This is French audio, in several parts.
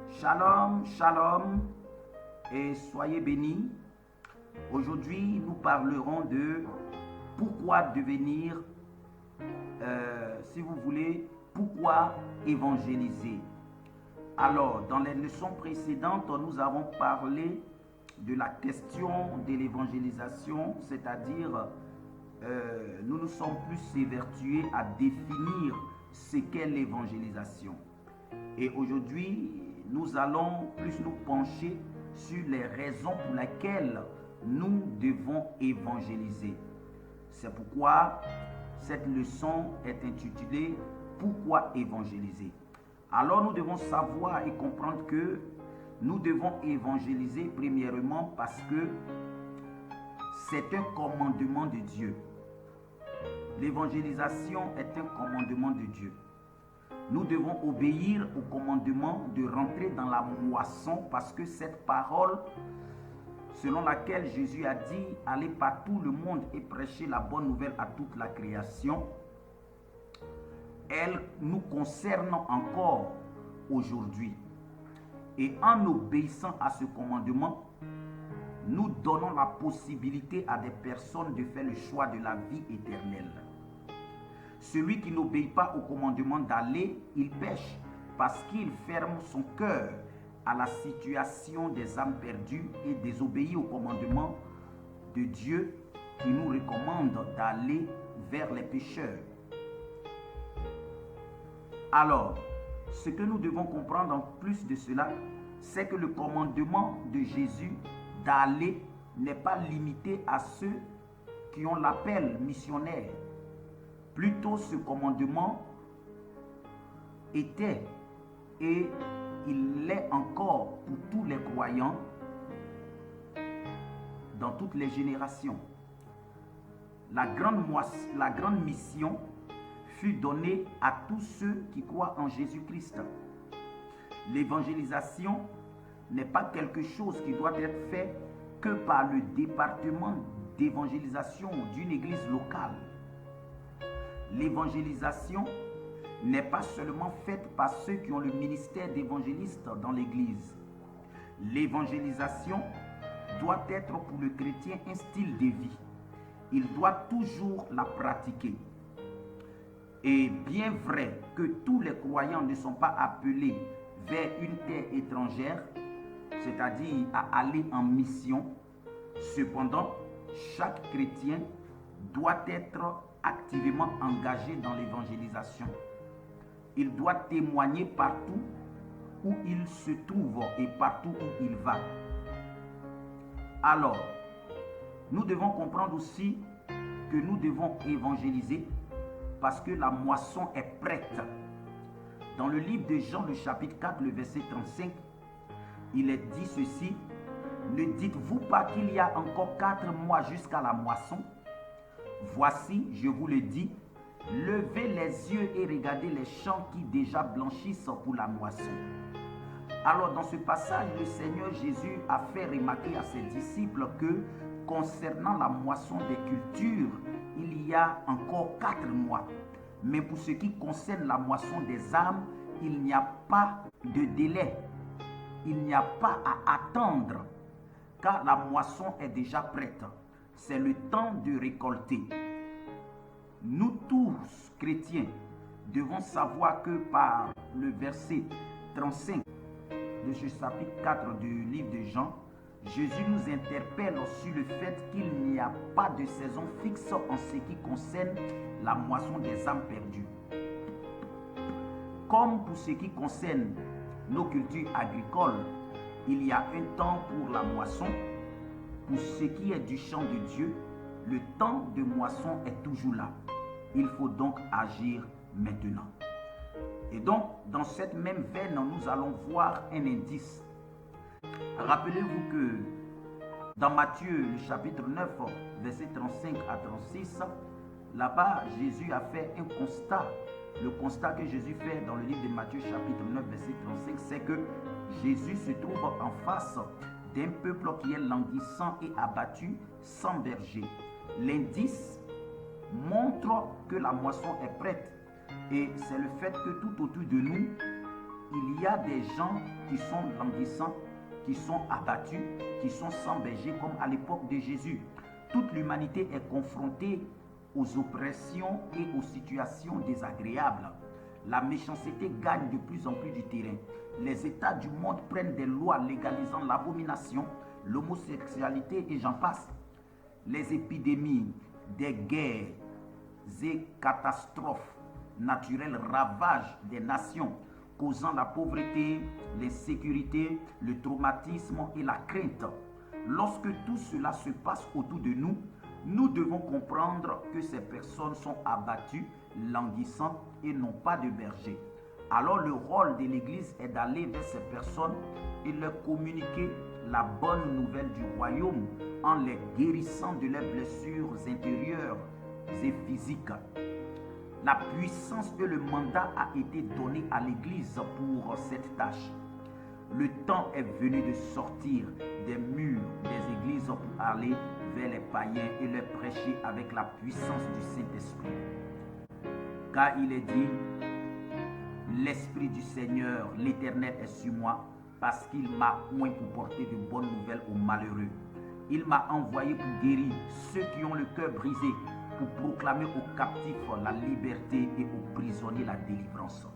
Shalom, shalom et soyez bénis. Aujourd'hui, nous parlerons de pourquoi devenir, si vous voulez, pourquoi évangéliser. Alors, dans les leçons précédentes, nous avons parlé de la question de l'évangélisation, c'est-à-dire nous nous sommes plus évertués à définir ce qu'est l'évangélisation. Et aujourd'hui, nous allons plus nous pencher sur les raisons pour lesquelles nous devons évangéliser. C'est pourquoi cette leçon est intitulée « Pourquoi évangéliser ?» Alors nous devons savoir et comprendre que nous devons évangéliser premièrement parce que c'est un commandement de Dieu. L'évangélisation est un commandement de Dieu. Nous devons obéir au commandement de rentrer dans la moisson parce que cette parole, selon laquelle Jésus a dit « Allez par tout le monde et prêchez la bonne nouvelle à toute la création », elle nous concerne encore aujourd'hui. Et en obéissant à ce commandement, nous donnons la possibilité à des personnes de faire le choix de la vie éternelle. Celui qui n'obéit pas au commandement d'aller, il pêche parce qu'il ferme son cœur à la situation des âmes perdues et désobéit au commandement de Dieu qui nous recommande d'aller vers les pécheurs. Alors, ce que nous devons comprendre en plus de cela, c'est que le commandement de Jésus d'aller n'est pas limité à ceux qui ont l'appel missionnaire. Plutôt, ce commandement était et il l'est encore pour tous les croyants dans toutes les générations. La grande mission fut donnée à tous ceux qui croient en Jésus-Christ. L'évangélisation n'est pas quelque chose qui doit être fait que par le département d'évangélisation d'une église locale. L'évangélisation n'est pas seulement faite par ceux qui ont le ministère d'évangéliste dans l'église. L'évangélisation doit être pour le chrétien un style de vie. Il doit toujours la pratiquer. Et bien vrai que tous les croyants ne sont pas appelés vers une terre étrangère, c'est-à-dire à aller en mission, cependant, chaque chrétien doit être activement engagé dans l'évangélisation. Il doit témoigner partout où il se trouve et partout où il va. Alors, nous devons comprendre aussi que nous devons évangéliser parce que la moisson est prête. Dans le livre de Jean, le chapitre 4, le verset 35, il est dit ceci: « Ne dites-vous pas qu'il y a encore 4 mois jusqu'à la moisson? Voici, je vous le dis, levez les yeux et regardez les champs qui déjà blanchissent pour la moisson. » Alors dans ce passage, le Seigneur Jésus a fait remarquer à ses disciples que concernant la moisson des cultures, il y a encore 4 mois. Mais pour ce qui concerne la moisson des âmes, il n'y a pas de délai. Il n'y a pas à attendre, car la moisson est déjà prête. C'est le temps de récolter. Nous tous, chrétiens, devons savoir que par le verset 35 de ce chapitre 4 du livre de Jean, Jésus nous interpelle sur le fait qu'il n'y a pas de saison fixe en ce qui concerne la moisson des âmes perdues. Comme pour ce qui concerne nos cultures agricoles, il y a un temps pour la moisson. Pour ce qui est du champ de Dieu, le temps de moisson est toujours là. Il faut donc agir maintenant. Et donc, dans cette même veine, nous allons voir un indice. Rappelez-vous que dans Matthieu, le chapitre 9, versets 35 à 36, là-bas, Jésus a fait un constat. Le constat que Jésus fait dans le livre de Matthieu, chapitre 9, verset 35, c'est que Jésus se trouve en face d'un peuple qui est languissant et abattu, sans berger. L'indice montre que la moisson est prête. Et c'est le fait que tout autour de nous, il y a des gens qui sont languissants, qui sont abattus, qui sont sans berger comme à l'époque de Jésus. Toute l'humanité est confrontée aux oppressions et aux situations désagréables. La méchanceté gagne de plus en plus du terrain. Les États du monde prennent des lois légalisant l'abomination, l'homosexualité et j'en passe. Les épidémies, des guerres et catastrophes naturelles ravagent des nations, causant la pauvreté, l'insécurité, le traumatisme et la crainte. Lorsque tout cela se passe autour de nous, nous devons comprendre que ces personnes sont abattues, languissantes et n'ont pas de berger. Alors le rôle de l'Église est d'aller vers ces personnes et leur communiquer la bonne nouvelle du royaume en les guérissant de leurs blessures intérieures et physiques. La puissance et le mandat a été donné à l'Église pour cette tâche. Le temps est venu de sortir des murs des églises pour aller vers les païens et leur prêcher avec la puissance du Saint-Esprit. Car il est dit, l'Esprit du Seigneur, l'Éternel est sur moi, parce qu'il m'a oint pour porter de bonnes nouvelles aux malheureux. Il m'a envoyé pour guérir ceux qui ont le cœur brisé, pour proclamer aux captifs la liberté et aux prisonniers la délivrance.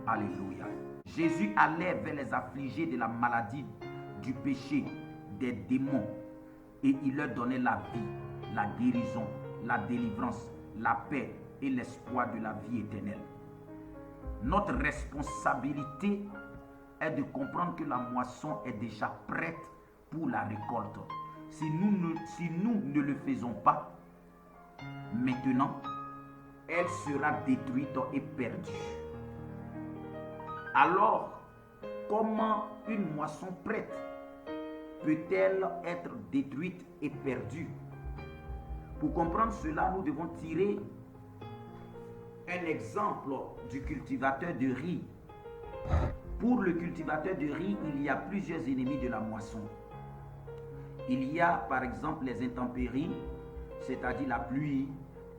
Alléluia. Jésus allait vers les affligés de la maladie, du péché, des démons, et il leur donnait la vie, la guérison, la délivrance, la paix et l'espoir de la vie éternelle. Notre responsabilité est de comprendre que la moisson est déjà prête pour la récolte. Si nous ne le faisons pas, maintenant, elle sera détruite et perdue. Alors, comment une moisson prête peut-elle être détruite et perdue? Pour comprendre cela, nous devons tirer un exemple du cultivateur de riz. Pour le cultivateur de riz, il y a plusieurs ennemis de la moisson. Il y a par exemple les intempéries, c'est-à-dire la pluie,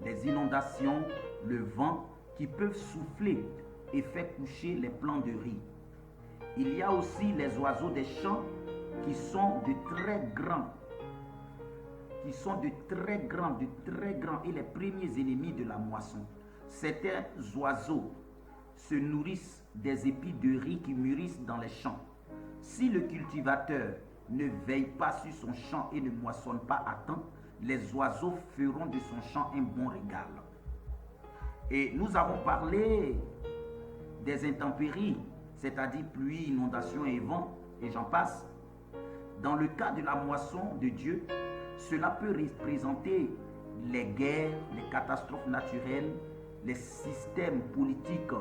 les inondations, le vent qui peuvent souffler et faire coucher les plants de riz. Il y a aussi les oiseaux des champs qui sont de très grands, et les premiers ennemis de la moisson. Certains oiseaux se nourrissent des épis de riz qui mûrissent dans les champs. Si le cultivateur ne veille pas sur son champ et ne moissonne pas à temps, les oiseaux feront de son champ un bon régal. Et nous avons parlé des intempéries, c'est-à-dire pluie, inondation et vent, et j'en passe. Dans le cas de la moisson de Dieu, cela peut représenter les guerres, les catastrophes naturelles, les systèmes politiques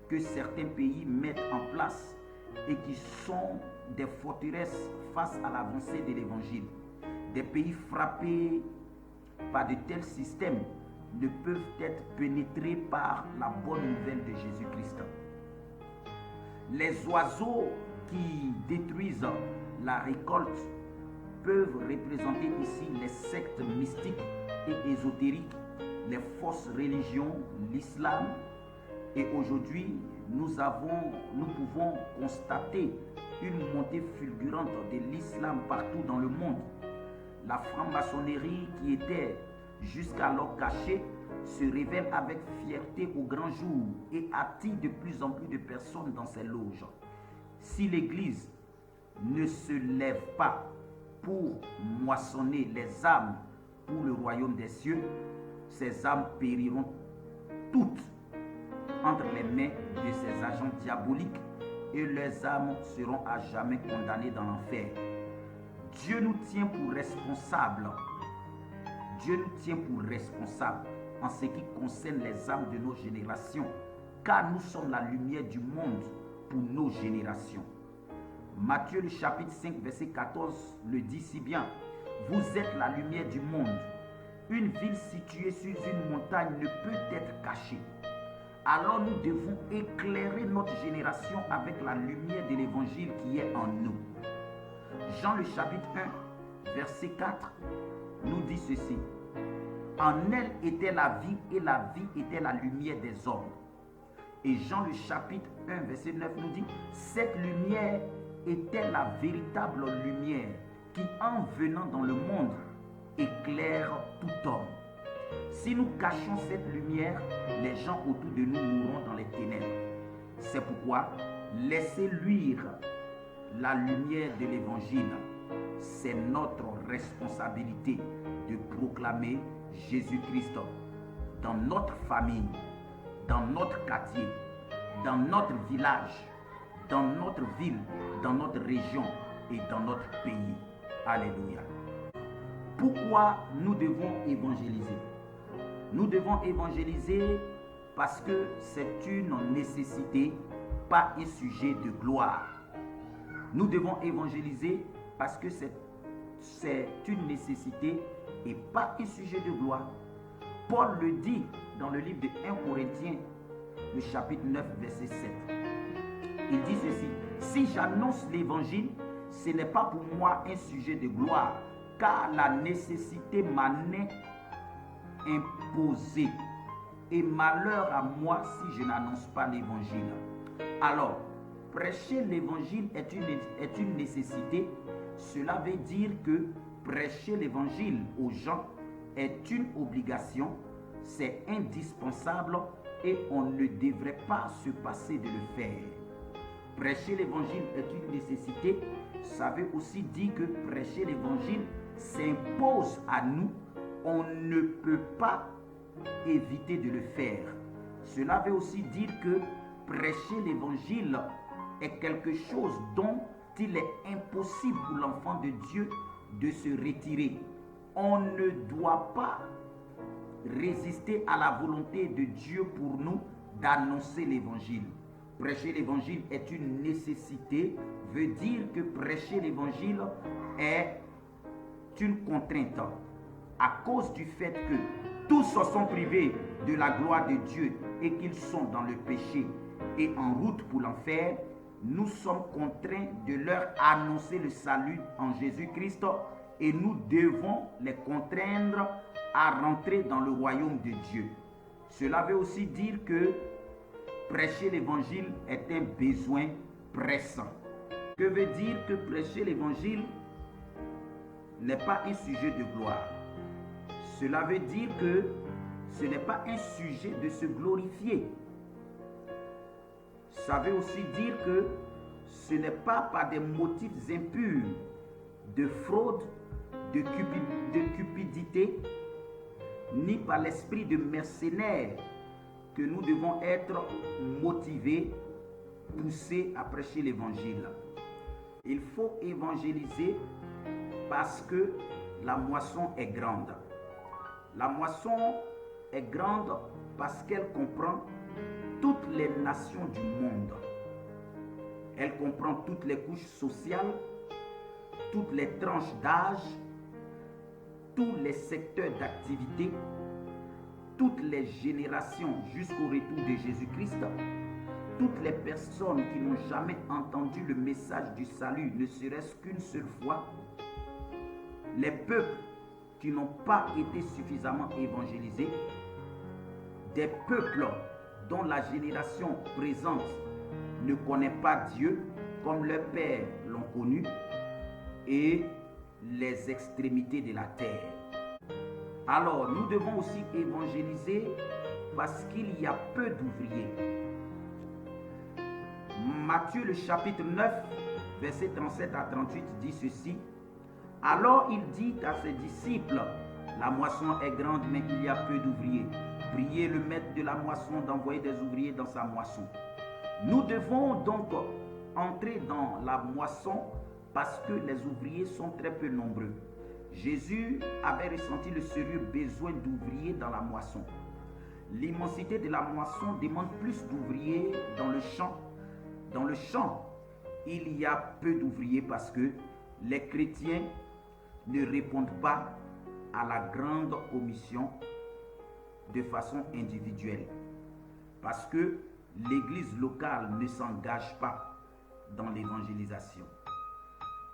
que certains pays mettent en place et qui sont des forteresses face à l'avancée de l'Évangile. Des pays frappés par de tels systèmes ne peuvent être pénétrés par la bonne nouvelle de Jésus-Christ. Les oiseaux qui détruisent la récolte peuvent représenter ici les sectes mystiques et ésotériques, les fausses religions, l'islam. Et aujourd'hui, nous pouvons constater une montée fulgurante de l'islam partout dans le monde. La franc-maçonnerie qui était jusqu'alors cachée se révèle avec fierté au grand jour et attire de plus en plus de personnes dans ses loges. Si l'Église ne se lève pas pour moissonner les âmes pour le royaume des cieux, ces âmes périront toutes entre les mains de ces agents diaboliques et leurs âmes seront à jamais condamnées dans l'enfer. Dieu nous tient pour responsables. Dieu nous tient pour responsables en ce qui concerne les âmes de nos générations, car nous sommes la lumière du monde pour nos générations. Matthieu le chapitre 5 verset 14 le dit si bien. Vous êtes la lumière du monde. Une ville située sur une montagne ne peut être cachée. Alors nous devons éclairer notre génération avec la lumière de l'évangile qui est en nous. Jean le chapitre 1 verset 4 nous dit ceci. En elle était la vie et la vie était la lumière des hommes. Et Jean le chapitre 1 verset 9 nous dit, cette lumière était la véritable lumière qui en venant dans le monde éclaire tout homme. Si nous cachons cette lumière, les gens autour de nous mourront dans les ténèbres. C'est pourquoi laissez luire la lumière de l'évangile. C'est notre responsabilité de proclamer Jésus-Christ dans notre famille, dans notre quartier, dans notre village, dans notre ville, dans notre région et dans notre pays. Alléluia. Pourquoi nous devons évangéliser? Nous devons évangéliser parce que c'est une nécessité, pas un sujet de gloire. Nous devons évangéliser parce que c'est une nécessité et pas un sujet de gloire. Paul le dit dans le livre de 1 Corinthiens, le chapitre 9, verset 7. Il dit ceci, si j'annonce l'évangile, ce n'est pas pour moi un sujet de gloire, car la nécessité m'en est imposée. Et malheur à moi si je n'annonce pas l'évangile. Alors, prêcher l'évangile est une nécessité. Cela veut dire que prêcher l'évangile aux gens est une obligation, c'est indispensable et on ne devrait pas se passer de le faire. Prêcher l'évangile est une nécessité. Ça veut aussi dire que prêcher l'évangile s'impose à nous. On ne peut pas éviter de le faire. Cela veut aussi dire que prêcher l'évangile est quelque chose dont il est impossible pour l'enfant de Dieu de se retirer. On ne doit pas résister à la volonté de Dieu pour nous d'annoncer l'évangile. Prêcher l'évangile est une nécessité, veut dire que prêcher l'évangile est une contrainte. À cause du fait que tous sont privés de la gloire de Dieu et qu'ils sont dans le péché et en route pour l'enfer, nous sommes contraints de leur annoncer le salut en Jésus-Christ et nous devons les contraindre à rentrer dans le royaume de Dieu. Cela veut aussi dire que prêcher l'évangile est un besoin pressant. Que veut dire que prêcher l'évangile n'est pas un sujet de gloire? Cela veut dire que ce n'est pas un sujet de se glorifier. Ça veut aussi dire que ce n'est pas par des motifs impurs, de fraude, de cupidité, ni par l'esprit de mercenaire que nous devons être motivés, poussés à prêcher l'évangile. Il faut évangéliser parce que la moisson est grande. La moisson est grande parce qu'elle comprend toutes les nations du monde. Elle comprend toutes les couches sociales, toutes les tranches d'âge, tous les secteurs d'activité, toutes les générations jusqu'au retour de Jésus-Christ, toutes les personnes qui n'ont jamais entendu le message du salut, ne serait-ce qu'une seule fois, les peuples qui n'ont pas été suffisamment évangélisés, des peuples dont la génération présente ne connaît pas Dieu comme leurs pères l'ont connu, et les extrémités de la terre. Alors, nous devons aussi évangéliser parce qu'il y a peu d'ouvriers. Matthieu le chapitre 9, versets 37 à 38 dit ceci. Alors il dit à ses disciples, la moisson est grande, mais il y a peu d'ouvriers. Priez le maître de la moisson d'envoyer des ouvriers dans sa moisson. Nous devons donc entrer dans la moisson parce que les ouvriers sont très peu nombreux. Jésus avait ressenti le sérieux besoin d'ouvriers dans la moisson. L'immensité de la moisson demande plus d'ouvriers dans le champ. Dans le champ, il y a peu d'ouvriers parce que les chrétiens ne répondent pas à la grande commission de façon individuelle. Parce que l'église locale ne s'engage pas dans l'évangélisation.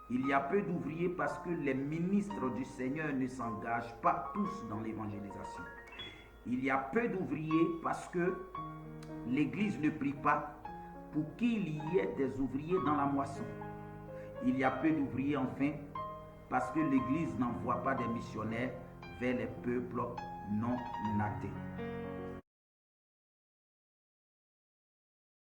Il y a peu d'ouvriers parce que les ministres du Seigneur ne s'engagent pas tous dans l'évangélisation. Il y a peu d'ouvriers parce que l'Église ne prie pas pour qu'il y ait des ouvriers dans la moisson. Il y a peu d'ouvriers enfin parce que l'Église n'envoie pas des missionnaires vers les peuples non